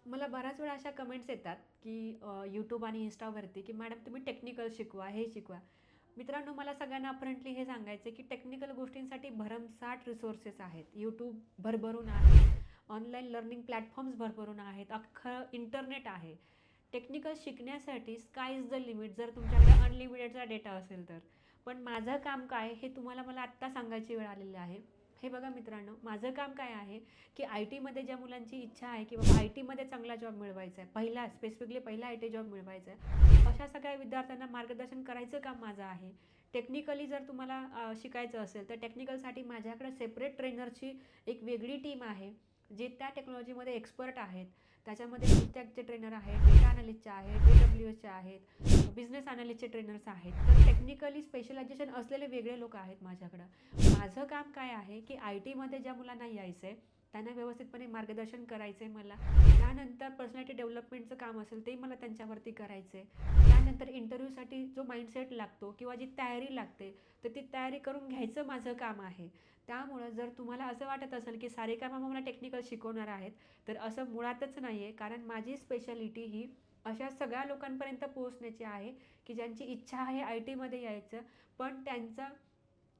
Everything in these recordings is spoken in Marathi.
मला बऱ्याच वेळा अशा कमेंट्स येतात की यूट्यूब आणि इन्स्टावरती की मॅडम तुम्ही टेक्निकल शिकवा, हे शिकवा. मित्रांनो, मला सगळ्यांना अपरंटली हे सांगायचं आहे की टेक्निकल गोष्टींसाठी भरमसाठ रिसोर्सेस आहेत. यूट्यूब भरभरून आहे, ऑनलाईन लर्निंग प्लॅटफॉर्म्स भरभरून आहेत, अख्खं इंटरनेट आहे. टेक्निकल शिकण्यासाठी स्काय इज द लिमिट, जर तुमच्याकडे अनलिमिटेडचा डेटा असेल तर. पण माझं काम काय हे तुम्हाला मला आत्ता सांगायची वेळ आलेली आहे. हे बघा मित्रांनो, माझं काम काय आहे की आय टीमध्ये ज्या मुलांची इच्छा आहे की बाबा आय टीमध्ये चांगला जॉब मिळवायचा आहे, पहिला आय टी जॉब मिळवायचा आहे, अशा सगळ्या विद्यार्थ्यांना मार्गदर्शन करायचं काम माझं आहे. टेक्निकली जर तुम्हाला शिकायचं असेल तर टेक्निकलसाठी माझ्याकडे सेपरेट ट्रेनरची एक वेगळी टीम आहे, जे त्या टेक्नॉलॉजीमध्ये एक्सपर्ट आहेत. त्याच्यामध्ये फुल ट्रेनर आहेत, डेटा अनालिस्टचे आहेत, AWSचे आहेत, बिझनेस अनालिस्टचे ट्रेनर्स आहेत. तर टेक्निकली स्पेशलायझेशन असलेले वेगळे लोक आहेत माझ्याकडं. माझं काम काय आहे की आय टीमध्ये ज्या मुलांना यायचं आहे त्यांना व्यवस्थितपणे मार्गदर्शन करायचं आहे मला. त्यानंतर पर्सनॅलिटी डेव्हलपमेंटचं काम असेल ते मला त्यांच्यावरती करायचं आहे. त्यानंतर इंटरव्ह्यूसाठी जो माइंडसेट लागतो किंवा जी तयारी लागते तर ती तयारी करून घ्यायचं माझं काम आहे. त्यामुळं जर तुम्हाला असं वाटत असेल की सारेकामा मला टेक्निकल शिकवणार आहेत, तर असं मुळातच नाही आहे. कारण माझी स्पेशालिटी ही अशा सगळ्या लोकांपर्यंत पोहोचण्याची आहे की ज्यांची इच्छा आहे आय टीमध्ये यायचं, पण त्यांचा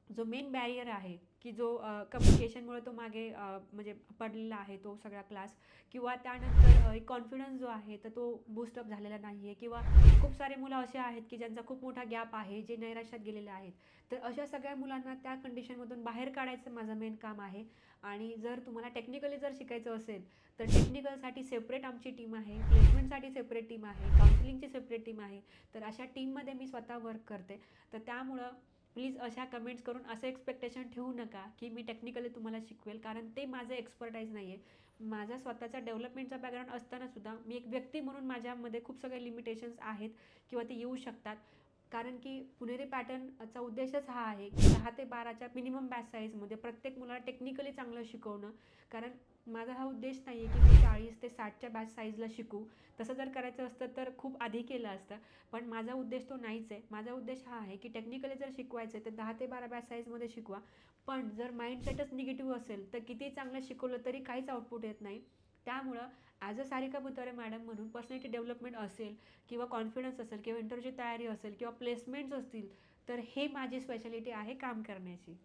जो मेन बॅरियर आहे की जो कम्युनिकेशनमुळे तो मागे म्हणजे पडलेला आहे तो सगळा क्लास, किंवा त्यानंतर एक कॉन्फिडन्स जो आहे तर तो बूस्टअप झालेला नाही आहे, किंवा खूप सारे मुलं असे आहेत की ज्यांचा खूप मोठा गॅप आहे, जे नैराश्यात गेलेले आहेत. तर अशा सगळ्या मुलांना त्या कंडिशनमधून बाहेर काढायचं माझं मेन काम आहे. आणि जर तुम्हाला टेक्निकली जर शिकायचं असेल तर टेक्निकलसाठी सेपरेट आमची टीम आहे, प्लेसमेंटसाठी सेपरेट टीम आहे, काउन्सिलिंगची सेपरेट टीम आहे. तर अशा टीममध्ये मी स्वतः वर्क करते. तर त्यामुळं प्लीज अशा कमेंट्स करून असं एक्सपेक्टेशन ठेवू नका की मी टेक्निकली तुम्हाला शिकवेल, कारण ते माझं एक्सपर्टाईज नाही आहे. माझा स्वतःचा डेव्हलपमेंटचा बॅकग्राऊंड असतानासुद्धा मी एक व्यक्ती म्हणून माझ्यामध्ये खूप सगळे लिमिटेशन्स आहेत किंवा ते येऊ शकतात. कारण की पुणेरी पॅटर्नचा उद्देशच हा आहे की 10 ते 12च्या मिनिमम बॅच साईजमध्ये प्रत्येक मुलाला टेक्निकली चांगलं शिकवणं. कारण माझा हा उद्देश नाही आहे की मी 40 ते 60च्या बॅच साईजला शिकू. तसं जर करायचं असतं तर खूप आधी केलं असतं. पण माझा उद्देश तो नाहीच आहे. माझा उद्देश हा आहे की टेक्निकली जर शिकवायचं आहे तर 10 ते 12 बॅच साईजमध्ये शिकवा. पण जर माइंडसेटच निगेटिव्ह असेल तर किती चांगलं शिकवलं तरी काहीच आउटपुट येत नाही. त्यामुळं ॲज अ सारिका बुतारे मॅडम म्हणून पर्सनॅलिटी डेव्हलपमेंट असेल किंवा कॉन्फिडन्स असेल किंवा इंटरव्ह्यूची तयारी असेल किंवा प्लेसमेंट्स असतील, तर हे माझी स्पेशालिटी आहे काम करण्याची.